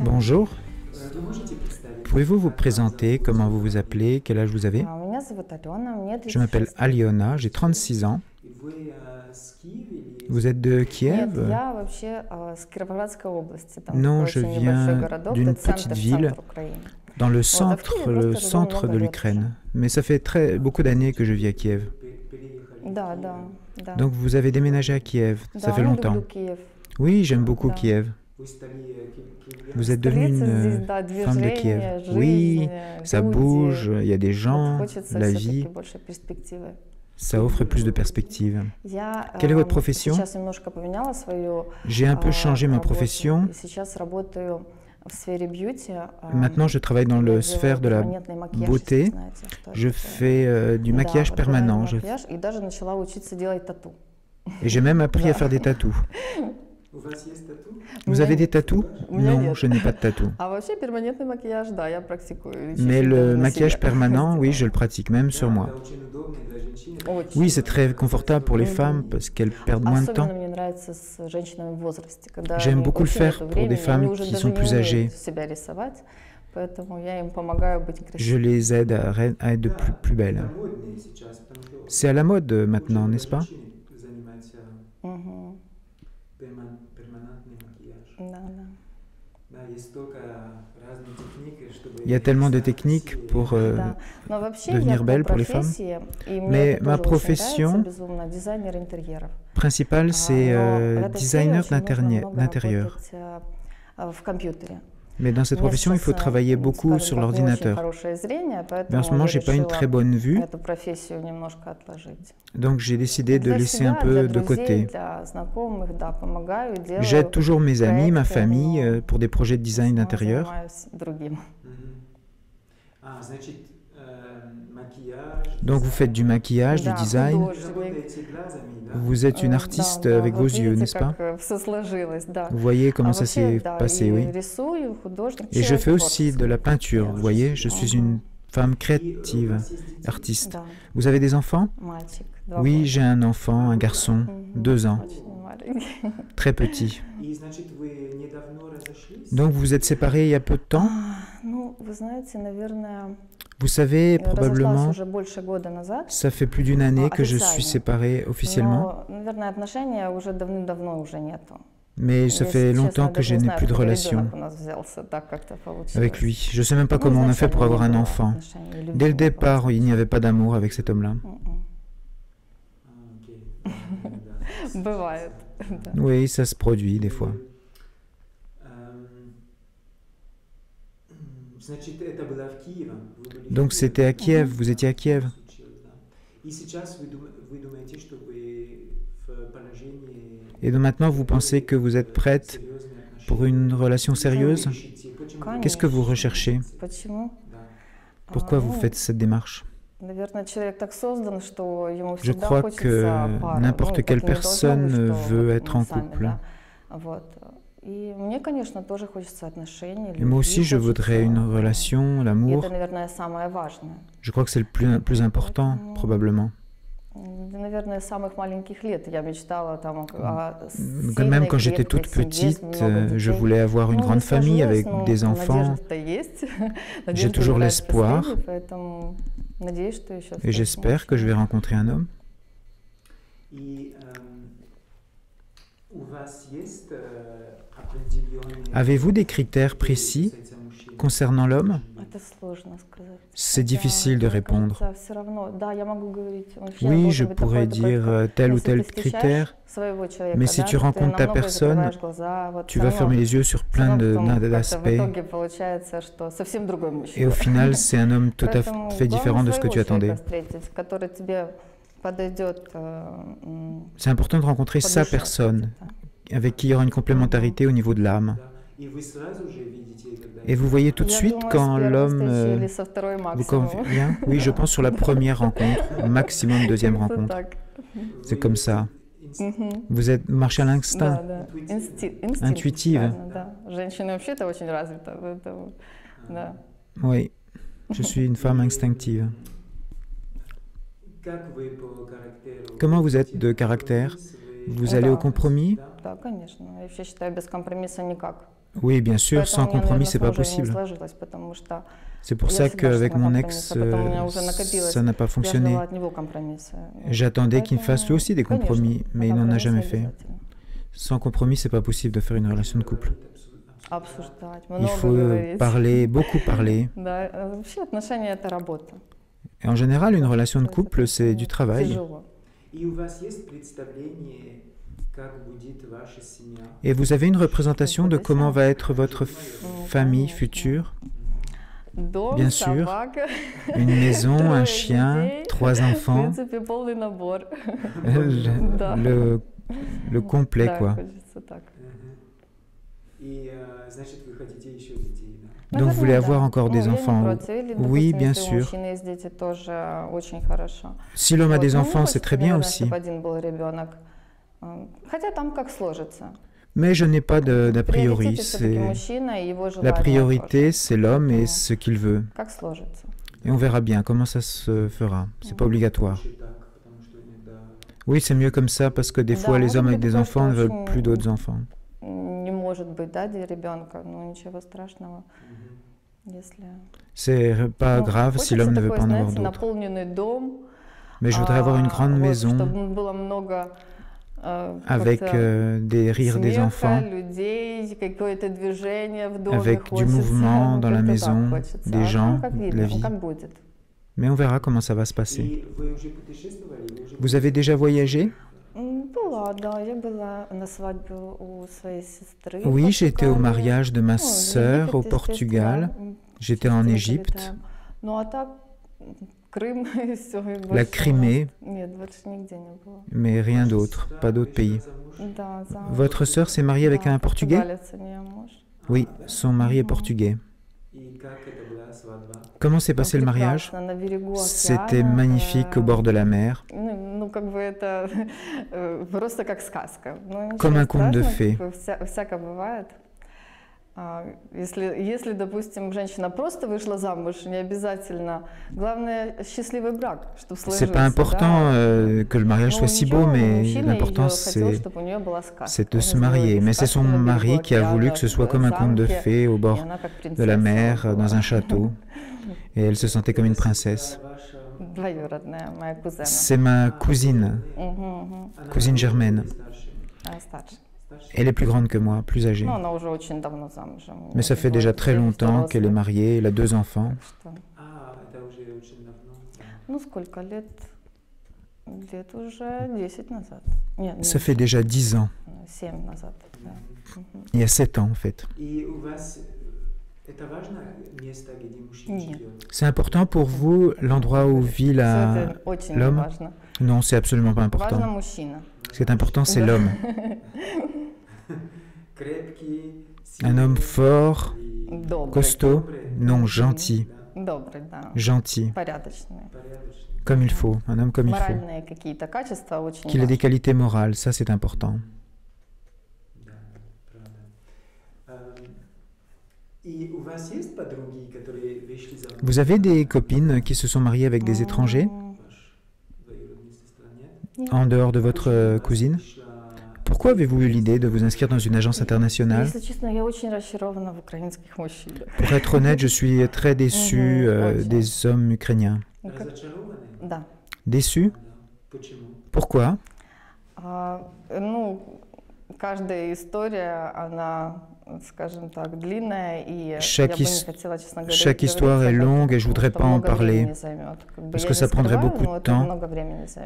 Bonjour, pouvez-vous vous présenter, comment vous vous appelez, quel âge vous avez? Меня зовут Алена, мне Je m'appelle 36 лет. Aliona, j'ai 36 ans. Vous êtes de Нет, Kiev? я вообще с Кировоградской области. Там Non, такой je очень небольшой viens городок, d'une это petite ville центр Украины. dans le Вот, а в Киеве le просто живу centre много de лет уже. l'Ukraine. Mais ça fait beaucoup d'années que je vis à Kiev. Да, да, да. Donc vous avez déménagé à Kiev, ça Да, fait я longtemps. люблю Киев. Oui, j'aime beaucoup Да. Kiev. Vous êtes devenue Столица здесь, une да, femme de Kiev. движение, Oui, жизнь, ça люди. bouge, il y a des Вот gens, хочется la все-таки vie, больше перспективы. ça offre plus de perspectives. Я Quelle est votre profession? сейчас немножко поменяла свою J'ai un peu changé ma работу. profession. И сейчас работаю в сфере бьюти. Maintenant, je travaille dans Я la делаю sphère de la перманентный макияж, beauté. если знаете, что Je это такое. fais du Да, maquillage вот permanent. перманентный макияж, и даже начала учиться делать тату. Et j'ai même appris à Да. faire des tatous. У Vous меня avez des нет. tatous? У меня Non, нет. je n'ai pas de tatou. А вообще перманентный макияж, да, я практикую. и Mais чуть-чуть le даже на maquillage себе permanent, oui, je сделала. le pratique même sur moi. Очень. Oui, c'est très confortable pour les femmes parce qu'elles perdent moins de temps. Особенно мне нравится с женщинами в возрасте, когда J'aime они beaucoup le вообще faire нету pour времени, des femmes они уже qui даже sont не plus âgées. умеют себя рисовать, поэтому я им помогаю быть Je красивыми. les aide à être plus belles. C'est à la mode maintenant, n'est-ce pas? Мгм. Да, да. Il y a tellement de techniques pour Да. Но вообще я devenir по belle pour les femmes. профессии, и мне Mais это ma тоже очень profession нравится, безумно, дизайнер интерьеров. principale, c'est Но в этой сфере designer очень нужно много d'intérieur. работать в компьютере. Mais dans cette У меня profession, il faut сейчас, travailler beaucoup скажем sur так, не очень l'ordinateur. хорошее зрение, Mais en поэтому ce moment, я j'ai pas une très решила bonne vue, эту профессию немножко отложить. donc j'ai décidé de Для laisser un себя, для peu de друзей, côté. для знакомых, да, помогаю, J'aide делаю, toujours mes amis, ma проекты, famille но pour des projets de в design основном d'intérieur. занимаюсь другим. Donc vous faites du maquillage, du Да, design. художник. Vous êtes une Да, artiste да, avec vos вот yeux, видите, n'est-ce pas? как все сложилось, да. Vous voyez comment А ça вообще, s'est да, passé, и oui. рисую, художник, Et je человек fais aussi de творческий. la peinture, vous voyez. Je suis une femme créative, artiste. Да, Vous avez des enfants? мальчик, 2 Oui, года. j'ai un enfant, un garçon, Мгм, 2 ans, очень маленький. très petit. Donc vous vous êtes séparés il y a peu de temps? Ну, вы знаете, наверное, Vous savez, разошлась probablement, уже больше года назад, ça fait plus d'une année que je suis официально. séparé officiellement, Но, наверное, отношения уже давным-давно уже нету. mais ça Я, fait если longtemps честно, que даже je не n'ai знаю, plus de откуда relation ребенок у нас взялся, так как-то получилось. avec lui. Je ne sais même pas Ну, comment on a fait pour изначально avoir не un было enfant. отношений, любви Dès le не было. départ, il n'y avait pas d'amour avec cet homme-là. Бывает, да. Oui, ça se produit des fois. Donc c'était à Kiev, vous étiez à Kiev. Et donc maintenant, vous pensez que vous êtes prête pour une relation sérieuse? Qu'est-ce que vous recherchez? Почему? Pourquoi vous Ну, faites cette démarche? наверное, человек так создан, что ему Je всегда crois хочется que пары. n'importe Ну, quelle так и не должно personne быть, что veut вот être мы en сами, couple. да. Вот. И мне, конечно, тоже хочется отношений, Et moi любви aussi, je voudrais une хочется. relation, И l'amour. это, наверное, самое важное. Je crois que c'est le plus important, Поэтому, probablement. да, наверное, с самых маленьких лет я мечтала там о Même сильной, quand j'étais крепкой toute семье, с petite, много je детей. voulais avoir une Ну, не grande famille сложилось, avec но des enfants. надежда-то есть. J'ai Надежда toujours умирает l'espoir последней, поэтому надеюсь, что еще et встретим j'espère que je vais мужчину. rencontrer un homme. Avez-vous des critères précis concernant l'homme? Это сложно сказать. C'est Это, difficile de мне répondre. кажется, все равно. Да, я могу говорить, мужчина Oui, должен je быть pourrais такой, dire такой, tel но ou если tel ты встречаешь critère, своего человека, mais si да, tu то ты rencontres ta намного personne, закрываешь глаза, вот tu всё vas равно, fermer les yeux sur всё plein равно потом как-то в d'aspects итоге получается, что совсем другой et au мужчина. final, c'est un homme tout à Поэтому fait différent главное de ce que tu своего человека attendais. встретить, который тебе подойдет C'est important de rencontrer по sa душе. personne как-то. avec qui il y aura une complémentarité au niveau de l'âme. Et vous voyez tout de Я suite думаю, с quand первой l'homme встречи или со второй vous максимум. convient? Oui, je pense sur la première rencontre, maximum deuxième Как-то rencontre. так. C'est comme ça. Мгм. Vous marchez à l'instinct, Да, да. Инстинкт, intuitive. правильно, да. Женщины вообще это очень развито, поэтому, да. Oui, je suis une femme instinctive. Comment vous êtes de caractère? Vous allez au compromis? Да, конечно. Я вообще считаю, без компромисса никак. Oui, bien sûr, sans Поэтому у меня, compromis, наверное, c'est с pas мужем и не possible. сложилось, потому что C'est pour я ça всегда шла qu'avec на mon компромиссы, ex, потом у меня уже ça накопилось. n'a pas Я fonctionné. ждала от него компромиссы. J'attendais qu'il me fasse lui Поэтому, aussi des конечно, compromis, mais il n'en a компромиссы jamais fait. обязательно. Sans compromis, c'est pas possible de faire une relation de couple. Обсуждать, Il много faut говорить. parler, beaucoup parler. Да, вообще отношения — это работа. Et en général, une relation de То есть couple, это c'est du travail. тяжело. Et vous avez une représentation de comment va être votre famille future? Дом, Bien sûr. собака, Une maison, un трое chien, детей. 3 В enfants, принципе, полный набор. Да. le complet, Да, quoi. хочется так. Donc vous voulez Наверное, avoir да. encore des Ну, я не enfants? против. Или, Oui, допустим, bien если у sûr. мужчины есть дети, тоже очень хорошо. Si l'homme a Вот. des Ну, enfants, c'est хочется, très bien наверное, aussi. чтобы один был ребенок. Хотя там как сложится. Mais je n'ai pas d'a priori. Приоритете все-таки мужчина и его La желание priorité, c'est l'homme et Поэтому ce qu'il veut. как сложится. Et on verra bien comment ça se fera. C'est pas obligatoire. Oui, c'est mieux comme ça parce que des Да, fois, les может hommes быть avec des такое, enfants ne что veulent plus d'autres enfants. не может быть, да, ребенка, ну ничего страшного, если... C'est pas Ну, grave si хочется l'homme ne veut такой, pas en avoir знаете, d'autres. наполненный дом, Mais je voudrais avoir une grande вот, maison чтобы было много avec как-то des rires des смеха, enfants, людей, какое-то движение в доме, avec du хочется, mouvement ну, dans la как-то так maison, хочется. des А gens, там как de видно, la ну, vie. как будет. Mais on verra comment ça va se passer. Vous avez déjà voyagé? Была, да, я была на свадьбе у своей сестры. в Oui, j'ai été au Португалии. mariage de ma Ну, sœur au Египет, Portugal. естественно, J'étais en частенько Égypte, летаем. Ну а так Крым и все, и больше у la нас- Crimée, Нет, больше нигде не было. mais rien d'autre, pas d'autres pays. Да, за... Votre sœur s'est mariée avec да, un Portugais? португалец у нее муж. Oui, son mari est portugais. Comment s'est passé le mariage? Прекрасно, на берегу C'était океана, magnifique au bord de la mer, Ну, как бы это просто как сказка. Ну, ничего comme un conte de страшного, fées. как бы всякое бывает. Если, допустим, женщина просто вышла замуж, не обязательно. Главное, счастливый брак, чтобы сложился. C'est pas important que le mariage soit si beau, mais l'important c'est de se marier. Mais c'est son mari qui a voulu que ce soit comme un conte de fées au bord de la mer, dans un château. Et elle se sentait comme une princesse. Двоюродная, моя кузена. C'est ma cousine, cousine germaine. Старше. Elle est plus grande que moi, plus âgée. Ну, она уже очень давно замужем. Mais ça fait déjà très longtemps qu'elle est mariée, elle a 2 enfants. Что? Ну, сколько лет? Лет уже 10 назад. Нет, Ça fait déjà 10 ans, 7 назад. Да. il y a 7 ans en fait. Нет. C'est important pour vous l'endroit où vit Всё это очень l'homme? важно. Non, c'est absolument pas Важно important. мужчина. Ce qui est important, c'est l'homme. Un homme fort, Добрый. costaud, non, gentil, Добрый, да. gentil, Порядочный. comme il faut, un homme comme il faut. Моральные какие-то качества очень Qu'il ait des важны. qualités morales, ça c'est important. Vous avez des copines qui se sont mariées avec des étrangers en dehors de votre cousine? Pourquoi avez-vous eu l'idée de vous inscrire dans une agence internationale? Если честно, я очень разочарована в украинских мужчинах. Pour être honnête, je suis très déçu des hommes ukrainiens. Да. Déçu? Pourquoi? Ну, каждая история, она, скажем так, длинная, и Chaque я бы не his- хотела, честно говоря, chaque histoire est longue et je voudrais pas en parler, parce que ça prendrait beaucoup de temps.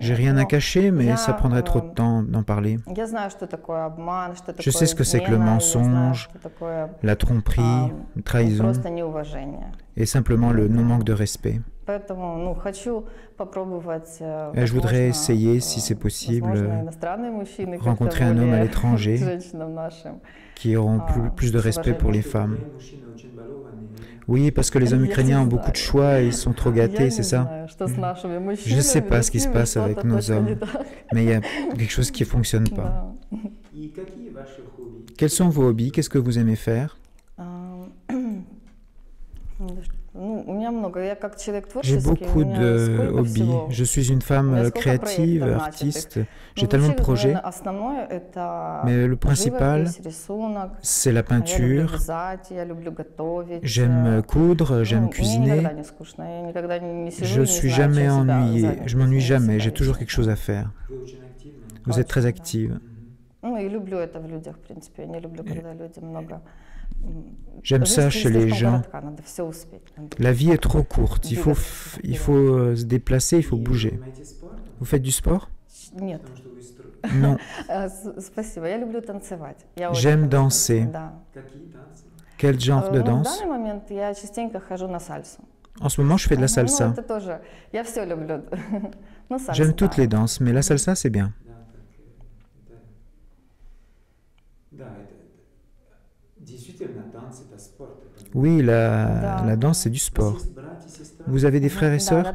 J'ai rien à cacher, mais ça prendrait trop de temps d'en parler. Я знаю, что такое обман, что Je sais ce que c'est que le измена, я знаю, mensonge, что такое la tromperie, la trahison просто неуважение. et simplement le non-manque de respect. Поэтому, ну, хочу попробовать, Je voudrais возможно, essayer, si c'est possible, возможно, иностранные мужчины как-то rencontrer un homme à более l'étranger женщинам нашим. qui auront plus de respect pour les femmes. Oui, parce que les hommes ukrainiens ont beaucoup de choix et ils sont trop Я gâtés, не c'est ça? знаю, что с нашими Je ne sais мужчинами, pas но ce с qui se ними passe что-то avec nos точно не hommes, так. mais il y a quelque chose qui ne fonctionne pas. Да. Quels sont vos hobbies? Qu'est-ce que vous aimez faire? Ну, у меня J'ai beaucoup de hobbies. Je suis une femme créative, artiste. J'ai tellement de projets. Mais le principal, c'est la peinture. J'aime coudre, j'aime cuisiner. Je ne suis jamais ennuyée. Je m'ennuie jamais. J'ai toujours quelque chose à faire. Vous êtes très active. J'aime ça chez les gens. La vie est trop courte. Il faut se déplacer, il faut bouger. Vous faites du sport? Non. J'aime danser. Quel genre de danse? En ce moment, je fais de la salsa. J'aime toutes les danses, mais la salsa, c'est bien. Oui, la danse, c'est du sport. Vous avez des frères et sœurs?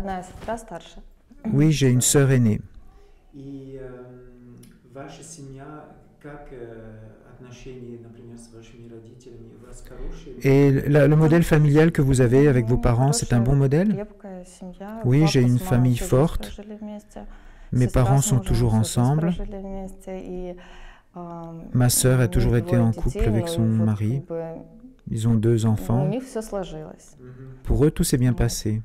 Oui, j'ai une sœur aînée. Et le modèle familial que vous avez avec vos parents, c'est un bon modèle? Oui, j'ai une famille forte. Mes parents sont toujours ensemble. Ma sœur a toujours été en couple avec son mari. Ils ont 2 enfants. Pour eux, tout s'est bien passé.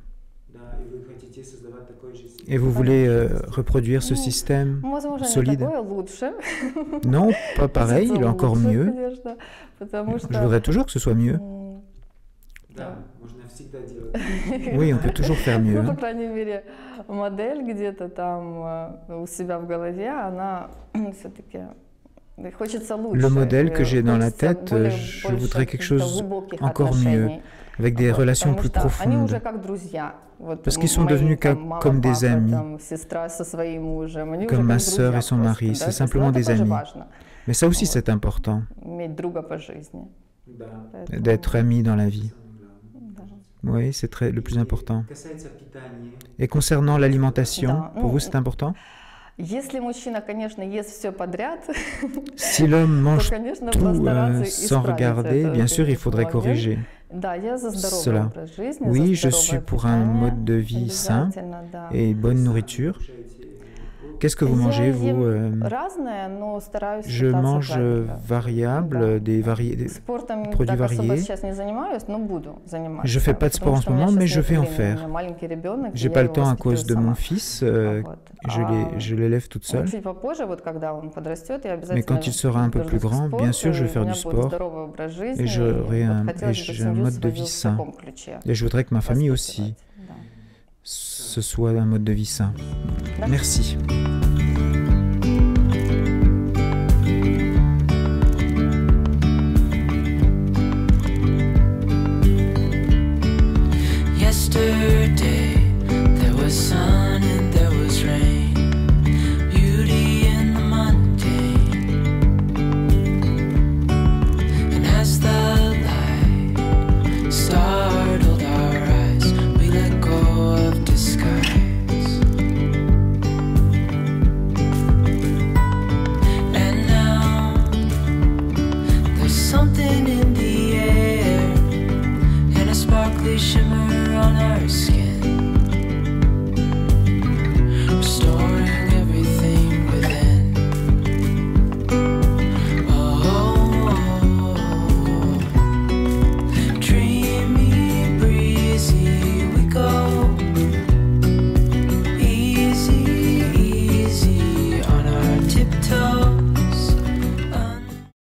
Et vous voulez reproduire ce système solide? Non, pas pareil, il est encore mieux. Je voudrais toujours que ce soit mieux. Oui, on peut toujours faire mieux. Le modèle que j'ai dans la tête, je voudrais quelque chose encore mieux, avec des relations plus profondes. Parce qu'ils sont devenus comme des amis, comme ma sœur et son mari, c'est simplement des amis. Mais ça aussi, c'est important, d'être amis dans la vie. Oui, c'est le plus important. Et concernant l'alimentation, pour vous, c'est important? Si l'homme mange tout sans regarder, bien sûr, il faudrait corriger cela. Oui, je suis pour un mode de vie sain et bonne nourriture. Qu'est-ce que vous mangez, vous? Je mange variable, des produits variés. Je ne fais pas de sport en ce moment, mais je vais en faire. Je n'ai pas le temps à cause de mon fils. Je l'élève toute seule. Mais quand il sera un peu plus grand, bien sûr, je vais faire du sport. Et j'aurai un mode de vie sain. Et je voudrais que ma famille aussi, ce soit un mode de vie sain. Merci.